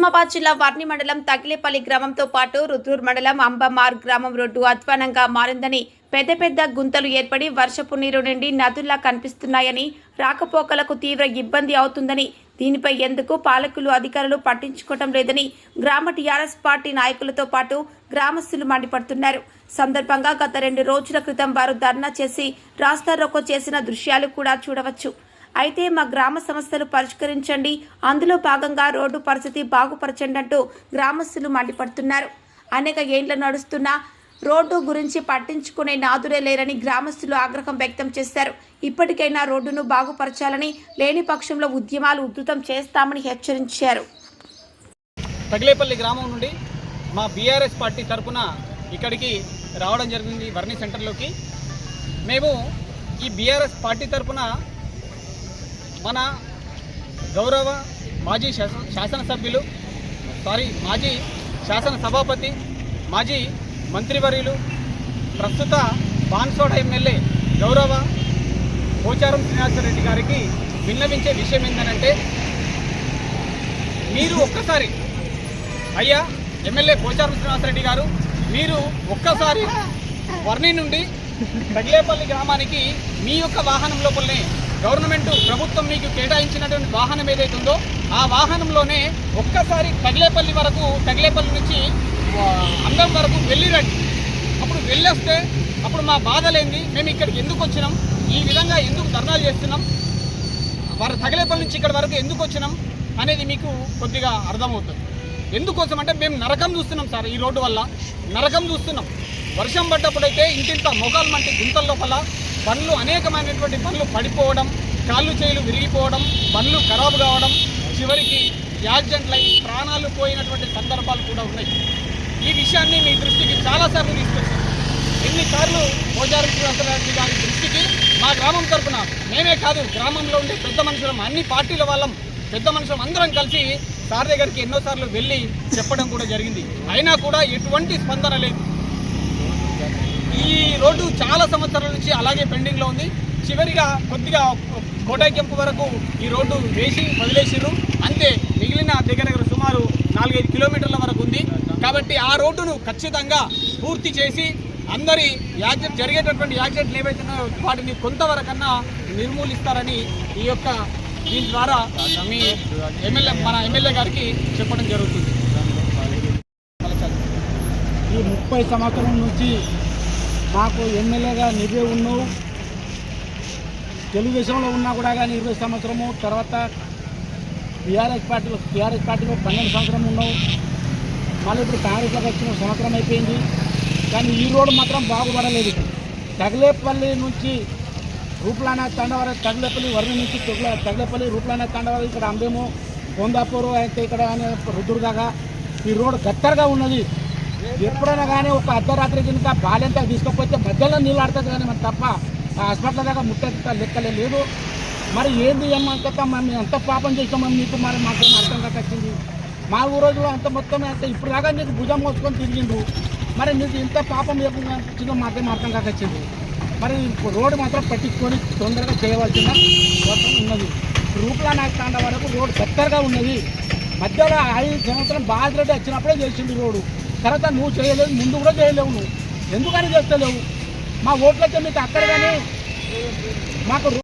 నిజామాబాద్ జిల్లా వర్ని మండలం తగిలేపల్లి గ్రామంతో పాటు రుద్రూర్ మండలం అంబమార్ గ్రామం రోడ్డు అధ్వానంగా మారిందని పెద్ద పెద్ద గుంతలు ఏర్పడి వర్షపు నీరు నిండి నదుల్లా కనిపిస్తున్నాయని రాకపోకలకు తీవ్ర ఇబ్బంది అవుతుందని దీనిపై ఎందుకు పాలకులు అధికారులు పట్టించుకోవడం లేదని గ్రామ టీఆర్ఎస్ పార్టీ నాయకులతో పాటు గ్రామస్తులు మండిపడుతున్నారు. సందర్భంగా గత 2 రోజుల క్రితం వారు ధర్నా చేసి రాస్తారోకో చేసిన దృశ్యాలు కూడా చూడవచ్చు. అయితే మా గ్రామ సమస్యలు పరిష్కరించండి, అందులో భాగంగా రోడ్డు పరిస్థితి బాగుపరచండి అంటూ గ్రామస్తులు మండిపడుతున్నారు. అనేక ఏళ్లు నడుస్తున్న రోడ్డు గురించి పట్టించుకునే నాదురే లేరని గ్రామస్తులు ఆగ్రహం వ్యక్తం చేశారు. ఇప్పటికైనా రోడ్డును బాగుపరచాలని, లేని పక్షంలో ఉద్యమాలు ఉధృతం చేస్తామని హెచ్చరించారు. తగిలేపల్లి గ్రామం నుండి మా బీఆర్ఎస్ పార్టీ తరఫున ఇక్కడికి రావడం జరిగింది. వర్ని సెంటర్లోకి మేము ఈ బీఆర్ఎస్ పార్టీ తరఫున మన గౌరవ మాజీ శాసనసభాపతి, మాజీ మంత్రివర్యులు, ప్రస్తుత బాన్సోడ ఎమ్మెల్యే గౌరవ పోచారం శ్రీనివాసరెడ్డి గారికి విన్నవించే విషయం ఏంటంటే, మీరు ఒక్కసారి అయ్యా ఎమ్మెల్యే పోచారం శ్రీనివాసరెడ్డి గారు, మీరు ఒక్కసారి వర్ని నుండి తగిలేపల్లి గ్రామానికి మీ యొక్క వాహనం లోపలనే గవర్నమెంట్ ప్రభుత్వం మీకు కేటాయించినటువంటి వాహనం ఏదైతే ఉందో ఆ వాహనంలోనే ఒక్కసారి తగిలేపల్లి నుంచి అందం వరకు వెళ్ళిరండి. అప్పుడు వెళ్ళొస్తే అప్పుడు మా బాధలేంది, మేము ఇక్కడికి ఎందుకు వచ్చినాం, ఈ విధంగా ఎందుకు ధర్నాలు చేస్తున్నాం, వారు తగిలేపల్లి నుంచి ఇక్కడ వరకు ఎందుకు వచ్చినాం అనేది మీకు కొద్దిగా అర్థమవుతుంది. ఎందుకోసం అంటే మేము నరకం చూస్తున్నాం సార్. ఈ రోడ్డు వల్ల నరకం చూస్తున్నాం. వర్షం పడ్డప్పుడైతే ఇంటింత మొగాలు మంటి గుంతల లోపల బండ్లు, అనేకమైనటువంటి బండ్లు పడిపోవడం, కాళ్ళు చేతులు విరిగిపోవడం, బండ్లు ఖరాబు కావడం, చివరికి యాక్సిడెంట్లు అయి ప్రాణాలు పోయినటువంటి సందర్భాలు కూడా ఉన్నాయి. ఈ విషయాన్ని మీ దృష్టికి చాలాసార్లు తీసుకొచ్చాం. ఎన్నిసార్లు పోచారం శ్రీనివాసరెడ్డి గారి దృష్టికి మా గ్రామం తరఫున మేమే కాదు, గ్రామంలో ఉండే పెద్ద మనుషులం, అన్ని పార్టీల వాళ్ళం, పెద్ద మనుషులం అందరం కలిసి సార్ దగ్గరికి ఎన్నోసార్లు వెళ్ళి చెప్పడం కూడా జరిగింది. అయినా కూడా ఎటువంటి స్పందన లేదు. ఈ రోడ్డు చాలా సంవత్సరాల నుంచి అలాగే పెండింగ్లో ఉంది. చివరిగా కొద్దిగా కోటాయికెంపు వరకు ఈ రోడ్డు వేసి వదిలేసిర్రు, అంతే. మిగిలిన దగ్గర సుమారు 4-5 కిలోమీటర్ల వరకు ఉంది. కాబట్టి ఆ రోడ్డును ఖచ్చితంగా పూర్తి చేసి అందరి జరిగేటటువంటి యాక్సిడెంట్లు ఏవైతున్నాయో వాటిని కొంతవరకన్నా నిర్మూలిస్తారని దీని ద్వారా మన ఎమ్మెల్యే గారికి చెప్పడం జరుగుతుంది. ఈ 30 సంవత్సరం నుంచి మాకు ఎమ్మెల్యేగా నువ్వే ఉన్నావు. తెలుగుదేశంలో ఉన్నా కూడా కానీ 20 సంవత్సరము, తర్వాత టీఆర్ఎస్ పార్టీలో 12 సంవత్సరం ఉన్నావు. మళ్ళీ ఇప్పుడు కాంగ్రెస్లోకి వచ్చిన సంవత్సరం అయిపోయింది. కానీ ఈ రోడ్డు మాత్రం బాగుపడలేదు. తగిలేపల్లి నుంచి రూప్లానా తండవర, తగిలేపల్లి వర్ని నుంచి తగిలేపల్లి రూప్లానా తండవర, ఇక్కడ అంబేము, కొందాపూరు అయితే ఇక్కడ రుద్దురు దాకా ఈ రోడ్డు గత్తరగా ఉన్నది. ఎప్పుడైనా కానీ ఒక అర్ధరాత్రి కనుక బాలెంత తీసుకపోతే మధ్యలో నీళ్ళు ఆడుతుంది, కానీ మరి తప్ప హాస్పిటల్ దాకా ముట్టేంత లెక్కలే లేదు. మరి ఏంది ఏమంత మేము ఎంత పాపం చేసామని మీకు మరి మాకేం అర్థం కాకొచ్చింది. మా ఊరోజులో అంత మొత్తం అంటే ఇప్పుడు దాకా నీకు భుజం మోసుకొని తిరిగిండు, మరి నీకు ఇంత పాపం ఏమొచ్చిందో మాకేం అర్థం కాకొచ్చింది. మరి రోడ్డు మాత్రం పట్టించుకొని తొందరగా చేయవలసిన అవసరం ఉన్నది. రూప్లానా తాండ వరకు రోడ్డు గత్తరగా ఉన్నది. మధ్యలో 5 సంవత్సరం బాధిరెడ్డి వచ్చినప్పుడే చేసిండు రోడ్డు. తర్వాత నువ్వు చేయలేవు, ముందు కూడా చేయలేవు. నువ్వు ఎందుకని చేస్తలేవు? మా ఓట్లయితే మీకు అక్కడ కానీ మాకు